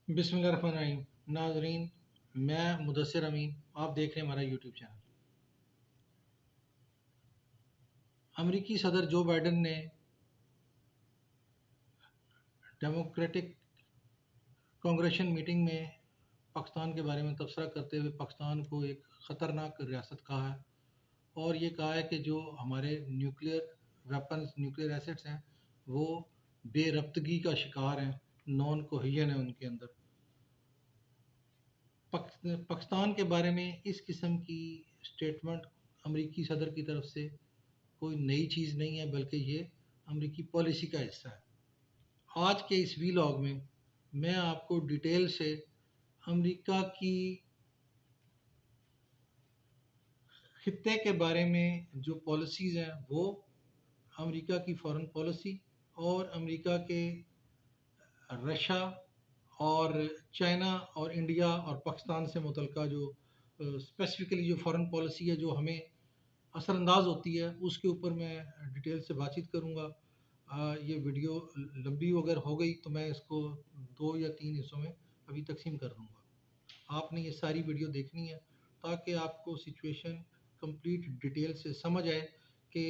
بسم اللہ الرحمن الرحیم ناظرین، میں مدثر امین، آپ دیکھ رہے ہیں ہمارا یوٹیوب چینل۔ امریکی صدر جو بائیڈن نے ڈیموکریٹک کانگریشن میٹنگ میں پاکستان کے بارے میں تبصرہ کرتے ہوئے پاکستان کو ایک خطرناک ریاست کہا ہے، اور یہ کہا ہے کہ جو ہمارے نیوکلیئر ویپنز، نیوکلیئر ایسٹس ہیں، وہ بے ربطگی کا شکار ہیں، نان کوہیژن ہے ان کے اندر۔ پاکستان کے بارے میں اس قسم کی سٹیٹمنٹ امریکی صدر کی طرف سے کوئی نئی چیز نہیں ہے، بلکہ یہ امریکی پالیسی کا حصہ ہے۔ آج کے اس ویلاگ میں آپ کو ڈیٹیل سے امریکہ کی خطے کے بارے میں جو پالیسیز ہیں، وہ امریکہ کی فارن پالیسی اور امریکہ کے رشیا اور چائنا اور انڈیا اور پاکستان سے متعلقہ جو اسپیسیفکلی جو فارن پالیسی ہے جو ہمیں اثر انداز ہوتی ہے، اس کے اوپر میں ڈیٹیل سے بات چیت کروں گا۔ یہ ویڈیو لمبی اگر ہو گئی تو میں اس کو 2 یا 3 حصوں میں ابھی تقسیم کر دوں گا۔ آپ نے یہ ساری ویڈیو دیکھنی ہے تاکہ آپ کو سچویشن کمپلیٹ ڈیٹیل سے سمجھ آئے کہ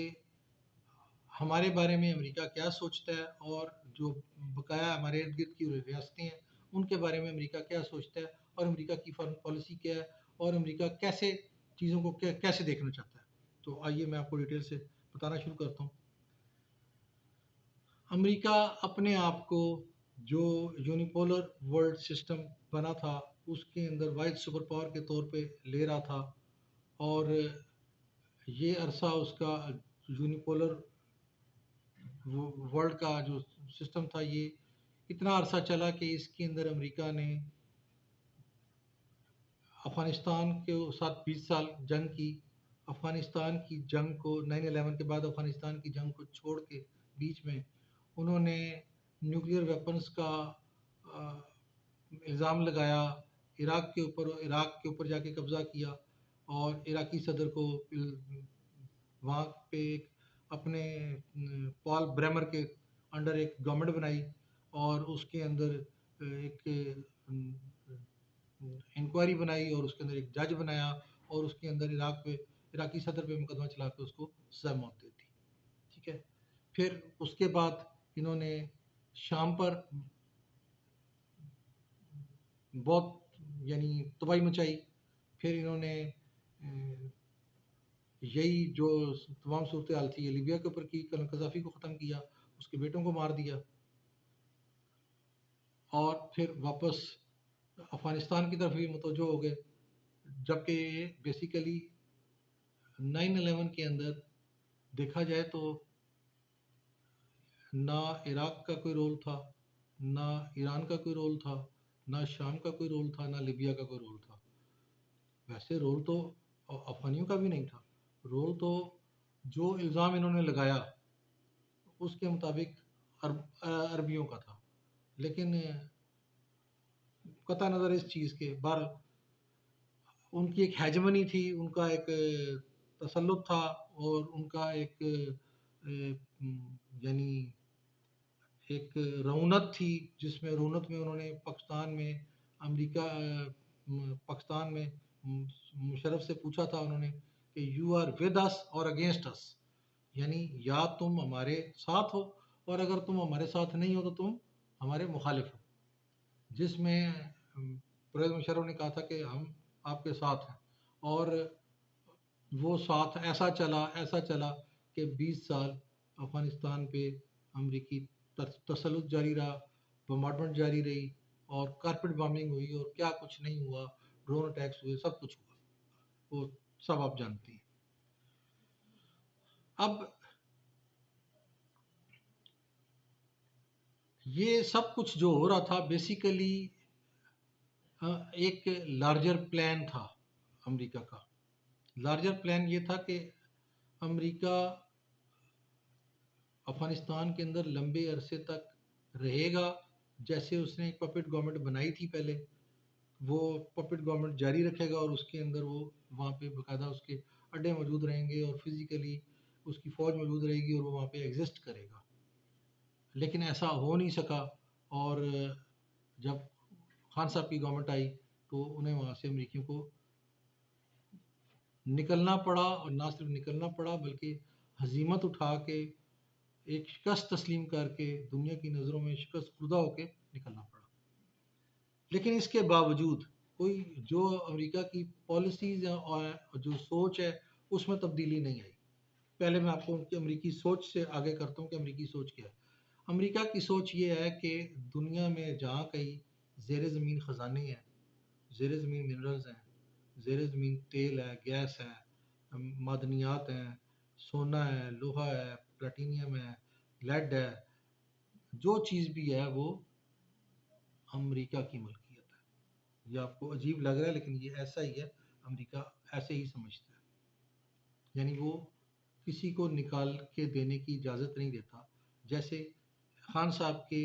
ہمارے بارے میں امریکہ کیا سوچتا ہے، اور جو بقایا ہمارے ارد گرد کی ریاستیں ہیں ان کے بارے میں امریکہ کیا سوچتا ہے، اور امریکہ کی فارن پالیسی کیا ہے، اور امریکہ کیسے چیزوں کو کیسے دیکھنا چاہتا ہے۔ تو آئیے میں آپ کو ڈیٹیل سے بتانا شروع کرتا ہوں۔ امریکہ اپنے آپ کو جو یونیپولر ورلڈ سسٹم بنا تھا اس کے اندر واحد سپر پاور کے طور پہ لے رہا تھا، اور یہ عرصہ اس کا یونیپولر ورلڈ کا جو سسٹم تھا، یہ اتنا عرصہ چلا کہ اس کے اندر امریکہ نے افغانستان کے ساتھ 20 سال جنگ کی۔ افغانستان کی جنگ کو 9/11 کے بعد افغانستان کی جنگ کو چھوڑ کے بیچ میں انہوں نے نیوکلیئر ویپنز کا الزام لگایا عراق کے اوپر، عراق کے اوپر جا کے قبضہ کیا، اور عراقی صدر کو وہاں پہ اپنے پال بریمر کے انڈر ایک گورنمنٹ بنائی، اور اس کے اندر ایک انکوائری بنائی، اور اس کے اندر ایک جج بنایا، اور اس کے اندر عراقی صدر پہ مقدمہ چلا کے اس کو سزا موت دے دی۔ ٹھیک ہے، پھر اس کے بعد انہوں نے شام پر بہت یعنی تباہی مچائی۔ پھر انہوں نے یہی جو تمام صورتحال تھی یہ لیبیا کے اوپر کی، قذافی کو ختم کیا، اس کے بیٹوں کو مار دیا، اور پھر واپس افغانستان کی طرف بھی متوجہ ہو گئے، جبکہ بیسیکلی 9/11 کے اندر دیکھا جائے تو نہ عراق کا کوئی رول تھا، نہ ایران کا کوئی رول تھا، نہ شام کا کوئی رول تھا، نہ لیبیا کا کوئی رول تھا۔ ویسے رول تو افغانیوں کا بھی نہیں تھا، رول تو جو الزام انہوں نے لگایا اس کے مطابق عربیوں کا تھا، لیکن قطع نظر اس چیز کے بہر ان کی ایک ہیجمنی تھی، ان کا ایک تسلط تھا، اور ان کا ایک یعنی ایک رونت تھی، جس میں رونت میں انہوں نے امریکہ پاکستان میں مشرف سے پوچھا تھا انہوں نے کہ یو آر ود اس اور اگینسٹ اس، یعنی یا تم ہمارے ساتھ ہو، اور اگر تم ہمارے ساتھ نہیں ہو تو تم ہمارے مخالف ہو، جس میں پرویز مشرف نے کہا تھا کہ ہم آپ کے ساتھ ہیں، اور وہ ساتھ ایسا چلا کہ 20 سال افغانستان پہ امریکی تسلط جاری رہا، بمبارڈمنٹ جاری رہی، اور کارپیٹ بامبنگ ہوئی، اور کیا کچھ نہیں ہوا، ڈرون اٹیکس ہوئے، سب کچھ ہوا، وہ سب آپ جانتے ہیں۔ اب یہ سب کچھ جو ہو رہا تھا بیسیکلی ایک لارجر پلان تھا امریکہ کا۔ لارجر پلان یہ تھا کہ امریکہ افغانستان کے اندر لمبے عرصے تک رہے گا، جیسے اس نے ایک پپٹ گورنمنٹ بنائی تھی پہلے، وہ پپٹ گورنمنٹ جاری رکھے گا، اور اس کے اندر وہ وہاں پہ باقاعدہ اس کے اڈے موجود رہیں گے، اور فزیکلی اس کی فوج موجود رہے گی، اور وہ وہاں پہ ایگزسٹ کرے گا۔ لیکن ایسا ہو نہیں سکا، اور جب خان صاحب کی گورنمنٹ آئی تو انہیں وہاں سے امریکیوں کو نکلنا پڑا، اور نہ صرف نکلنا پڑا بلکہ ہزیمت اٹھا کے ایک شکست تسلیم کر کے دنیا کی نظروں میں شکست خوردہ ہو کے نکلنا پڑا. لیکن اس کے باوجود کوئی جو امریکہ کی پالیسیز اور جو سوچ ہے اس میں تبدیلی نہیں آئی. پہلے میں آپ کو ان کی امریکی سوچ سے آگے کرتا ہوں کہ امریکی سوچ کیا ہے. امریکہ کی سوچ یہ ہے کہ دنیا میں جہاں کہیں زیر زمین خزانے ہیں، زیر زمین منرلز ہیں، زیر زمین تیل ہے، گیس ہے، معدنیات ہیں، سونا ہے، لوہا ہے، پلاٹینیم ہے، لیڈ ہے، جو چیز بھی ہے وہ امریکہ کی ملکیت ہے. یہ آپ کو عجیب لگ رہا ہے لیکن یہ ایسا ہی ہے. امریکہ ایسے ہی سمجھتا ہے، یعنی وہ کسی کو نکال کے دینے کی اجازت نہیں دیتا. جیسے خان صاحب کے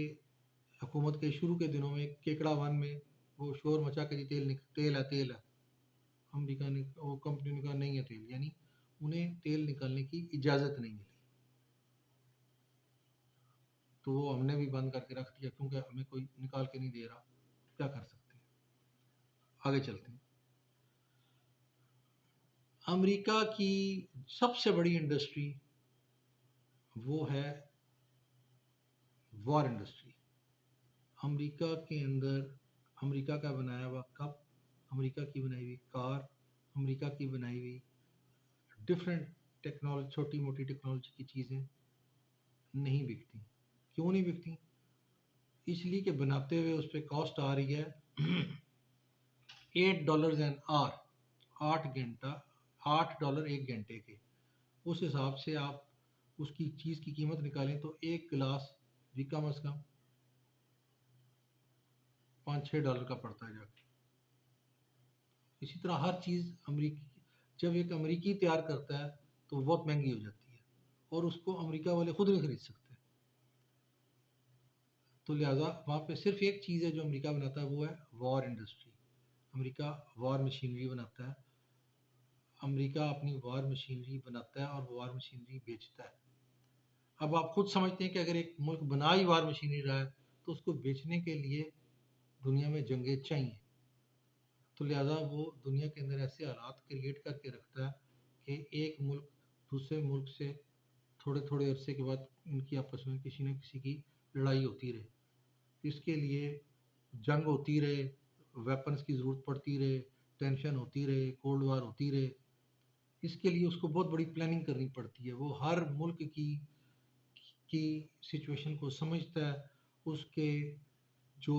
حکومت کے شروع کے دنوں میں کیکڑا ون میں وہ شور مچا کہ جی تیل ہے، تیل ہے. امریکہ نے وہ کمپنی نے کہا نہیں ہے تیل، یعنی انہیں تیل نکالنے کی اجازت نہیں ملی. تو وہ ہم نے بھی بند کر کے رکھ دیا کیونکہ ہمیں کوئی نکال کے نہیں دے رہا. کیا کر سکتے ہیں؟ آگے چلتے ہیں. امریکہ کی سب سے بڑی انڈسٹری وہ ہے وار انڈسٹری. امریکہ کے اندر امریکہ کا بنایا ہوا کپ، امریکہ کی بنائی ہوئی کار، امریکہ کی بنائی ہوئی ڈفرینٹ ٹیکنالوجی، چھوٹی موٹی ٹیکنالوجی کی چیزیں نہیں بکتی. کیوں نہیں بکتی؟ اس لیے کہ بناتے ہوئے اس پہ کاسٹ آ رہی ہے $8 این آر، 8 گھنٹہ، $8 ایک گھنٹے کے. اس حساب سے آپ اس کی چیز کی قیمت نکالیں تو ایک گلاس بھی کم از کم $5-6 کا پڑتا ہے جا کے. اسی طرح ہر چیز امریکی جب ایک امریکی تیار کرتا ہے تو وہ بہت مہنگی ہو جاتی ہے اور اس کو امریکہ والے خود نہیں خرید سکتے. تو لہٰذا وہاں پہ صرف ایک چیز ہے جو امریکہ بناتا ہے، وہ ہے وار انڈسٹری. امریکہ وار مشینری بناتا ہے. امریکہ اپنی وار مشینری بناتا ہے اور وار مشینری بیچتا ہے. اب آپ خود سمجھتے ہیں کہ اگر ایک ملک بنا ہی وار مشینری رہا ہے تو اس کو بیچنے کے لیے دنیا میں جنگیں چاہیے. تو لہٰذا وہ دنیا کے اندر ایسے حالات کریٹ کر کے رکھتا ہے کہ ایک ملک دوسرے ملک سے تھوڑے تھوڑے عرصے کے بعد ان کی آپس میں کسی نہ کسی کی لڑائی ہوتی رہے. اس کے لیے جنگ ہوتی رہے، ویپنز کی ضرورت پڑتی رہے، ٹینشن ہوتی رہے، کولڈ وار ہوتی رہے. اس کے لیے اس کو بہت بڑی پلاننگ کرنی پڑتی ہے. وہ ہر ملک کی سچویشن کو سمجھتا ہے، اس کے جو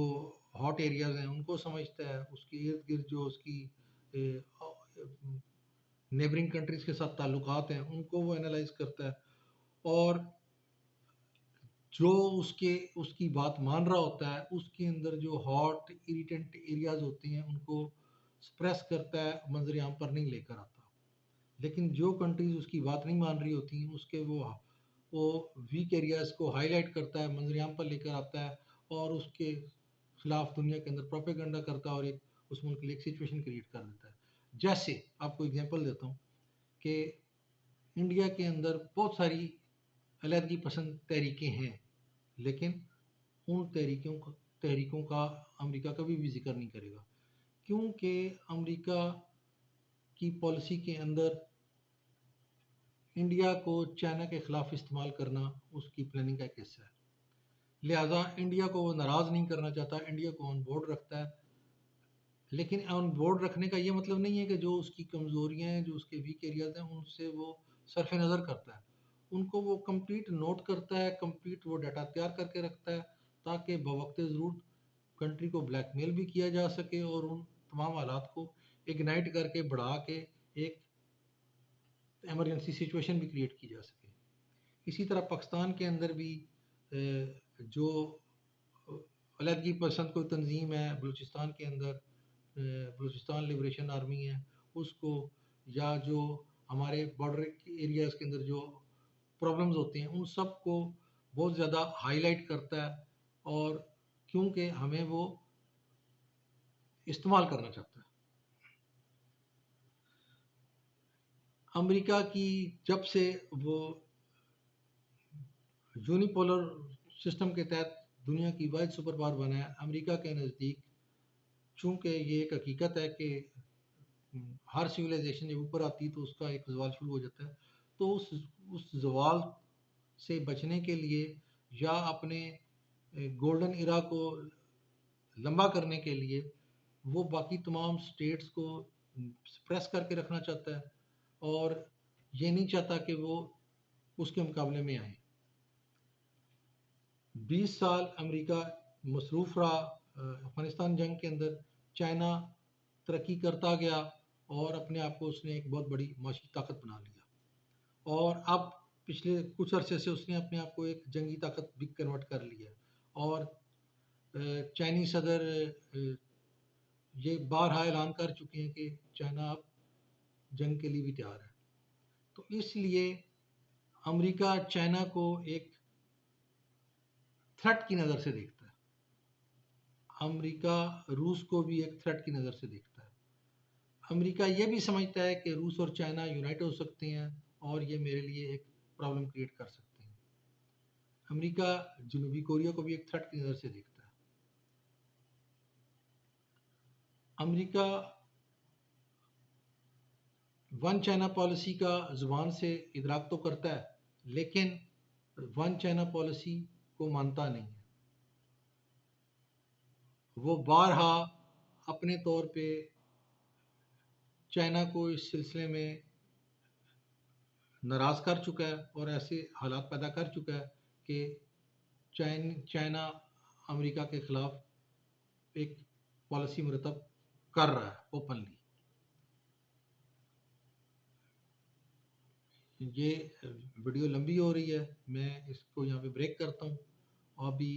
ہاٹ ایریاز ہیں ان کو سمجھتا ہے، اس کے ارد گرد جو اس کی نیبرنگ کنٹریز کے ساتھ تعلقات ہیں ان کو وہ انالائز کرتا ہے، اور جو اس کی بات مان رہا ہوتا ہے اس کے اندر جو ہاٹ اریٹنٹ ایریاز ہوتے ہیں ان کو سپریس کرتا ہے، منظر عام پر نہیں لے کر آتا. لیکن جو کنٹریز اس کی بات نہیں مان رہی ہوتی ہیں اس کے وہ ویک ایریاز کو ہائی لائٹ کرتا ہے، منظر عام پر لے کر آتا ہے اور اس کے خلاف دنیا کے اندر پروپیگنڈا کرتا ہے اور اس ملک کے لیے ایک سچویشن کریٹ کر دیتا ہے. جیسے آپ کو اگزامپل دیتا ہوں کہ انڈیا کے اندر بہت ساری علیحدگی پسند تحریکیں ہیں، لیکن ان تحریکوں کا امریکہ کبھی بھی ذکر نہیں کرے گا، کیونکہ امریکہ کی پالیسی کے اندر انڈیا کو چائنا کے خلاف استعمال کرنا اس کی پلاننگ کا ایک حصہ ہے. لہٰذا انڈیا کو وہ ناراض نہیں کرنا چاہتا، انڈیا کو آن بورڈ رکھتا ہے. لیکن آن بورڈ رکھنے کا یہ مطلب نہیں ہے کہ جو اس کی کمزوریاں ہیں، جو اس کے ویک ایریاز ہیں ان سے وہ صرف نظر کرتا ہے. ان کو وہ کمپلیٹ نوٹ کرتا ہے، کمپلیٹ وہ ڈیٹا تیار کر کے رکھتا ہے تاکہ بوقت ضرورت کنٹری کو بلیک میل بھی کیا جا سکے اور ان تمام حالات کو اگنائٹ کر کے بڑھا کے ایک ایمرجنسی سچویشن بھی کریٹ کی جا سکے. اسی طرح پاکستان کے اندر بھی جو علیحدگی پسند کوئی تنظیم ہے بلوچستان کے اندر، بلوچستان لبریشن آرمی ہے، اس کو یا جو ہمارے بارڈر ایریاز کے اندر جو پرابلمز ہوتے ہیں ان سب کو بہت زیادہ ہائی لائٹ کرتا ہے، اور کیونکہ ہمیں وہ استعمال کرنا چاہتا ہے. امریکہ کی جب سے وہ یونیپولر سسٹم کے تحت دنیا کی واحد سپر پاور بنا ہے، امریکہ کے نزدیک چونکہ یہ ایک حقیقت ہے کہ ہر سویلائزیشن جب اوپر آتی ہے تو اس کا ایک زوال شروع ہو جاتا ہے، تو اس زوال سے بچنے کے لیے یا اپنے گولڈن ایرا کو لمبا کرنے کے لیے وہ باقی تمام سٹیٹس کو سپریس کر کے رکھنا چاہتا ہے، اور یہ نہیں چاہتا کہ وہ اس کے مقابلے میں آئیں۔ 20 سال امریکہ مصروف رہا افغانستان جنگ کے اندر، چائنا ترقی کرتا گیا اور اپنے آپ کو اس نے ایک بہت بڑی معاشی طاقت بنا لیا، اور اب پچھلے کچھ عرصے سے اس نے اپنے آپ کو ایک جنگی طاقت بھی کنورٹ کر لیا، اور چائنی صدر یہ بارہا اعلان کر چکے ہیں کہ چائنا اب جنگ کے لیے بھی تیار ہے۔ تو اس لیے امریکہ چائنا کو ایک تھریٹ کی نظر سے دیکھتا ہے، امریکہ روس کو بھی ایک تھریٹ کی نظر سے دیکھتا ہے۔ امریکہ یہ بھی سمجھتا ہے کہ روس اور چائنا یونائٹ ہو سکتے ہیں اور یہ میرے لیے ایک پرابلم کریٹ کر سکتے ہیں۔ امریکہ جنوبی کوریا کو بھی ایک تھریٹ کی نظر سے دیکھتا ہے۔ امریکہ ون چائنا پالیسی کا زبان سے ادراک تو کرتا ہے، لیکن ون چائنا پالیسی کو مانتا نہیں ہے۔ وہ بارہا اپنے طور پہ چائنا کو اس سلسلے میں ناراض کر چکا ہے اور ایسے حالات پیدا کر چکا ہے کہ چائنا امریکہ کے خلاف ایک پالیسی مرتب کر رہا ہے اوپنلی۔ یہ ویڈیو لمبی ہو رہی ہے، میں اس کو یہاں پہ بریک کرتا ہوں، اور ابھی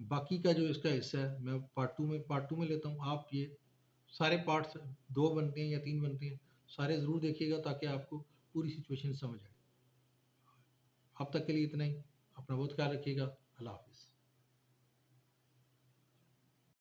باقی کا جو اس کا حصہ ہے میں پارٹ ٹو میں لیتا ہوں۔ آپ یہ سارے پارٹس 2 بنتے ہیں یا 3 بنتے ہیں، سارے ضرور دیکھیے گا تاکہ آپ کو پوری سچویشن سمجھ آئے۔ اب تک کے لیے اتنا ہی، اپنا بہت خیال رکھیے گا، اللہ حافظ۔